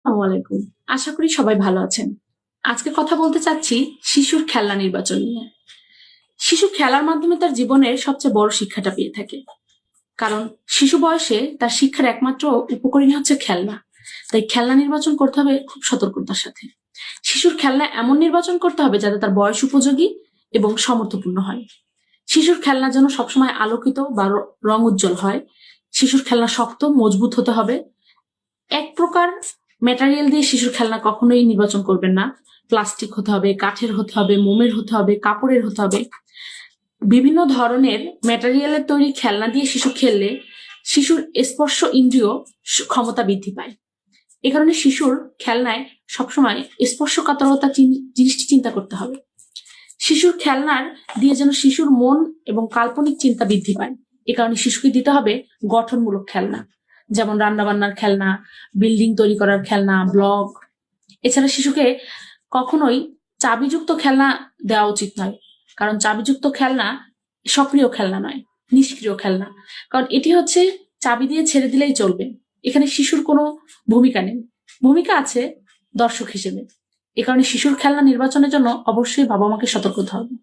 আসসালামু আলাইকুম। আশা করি সবাই ভালো আছেন। আজকে কথা বলতে চাচ্ছি শিশুর খেলনা নির্বাচন নিয়ে। শিশু খেলার মাধ্যমে তার জীবনের সবচেয়ে বড় শিক্ষাটা পেয়ে থাকে। কারণ শিশু বয়সে তার শিক্ষার একমাত্র উপকরণই হচ্ছে খেলনা। তাই খেলনা নির্বাচন করতে হবে খুব সতর্কতার সাথে। শিশুর খেলনা এমন নির্বাচন করতে হবে যাতে তার বয়স উপযোগী এবং সমর্থপূর্ণ হয়। শিশুর খেলনা যেন সবসময় আলোকিত বা রং উজ্জ্বল হয়। শিশুর খেলনা শক্ত মজবুত হতে হবে। এক প্রকার ম্যাটেরিয়াল দিয়ে শিশুর খেলনা কখনোই নির্বাচন করবেন না। প্লাস্টিক হতে হবে, কাঠের হতে হবে, মোমের হতে হবে, কাপড়ের হতে হবে। বিভিন্ন ধরনের ম্যাটেরিয়ালের তৈরি খেলনা দিয়ে শিশু খেললে শিশুর স্পর্শ ইন্দ্রিয় ক্ষমতা বৃদ্ধি পায়। এ কারণে শিশুর খেলনায় সবসময় স্পর্শকাতরতা জিনিসটি চিন্তা করতে হবে। শিশুর খেলনার দিয়ে যেন শিশুর মন এবং কাল্পনিক চিন্তা বৃদ্ধি পায়। এ কারণে শিশুকে দিতে হবে গঠনমূলক খেলনা, যেমন রান্নাবান্নার খেলনা, বিল্ডিং তৈরি করার খেলনা, ব্লক। এছাড়া শিশুকে কখনোই চাবিযুক্ত খেলনা দেওয়া উচিত নয়, কারণ চাবিযুক্ত খেলনা সক্রিয় খেলনা নয়, নিষ্ক্রিয় খেলনা। কারণ এটি হচ্ছে চাবি দিয়ে ছেড়ে দিলেই চলবে, এখানে শিশুর কোনো ভূমিকা নেই। ভূমিকা আছে দর্শক হিসেবে। এ কারণে শিশুর খেলনা নির্বাচনের জন্য অবশ্যই বাবা মাকে সতর্ক হতে হবে।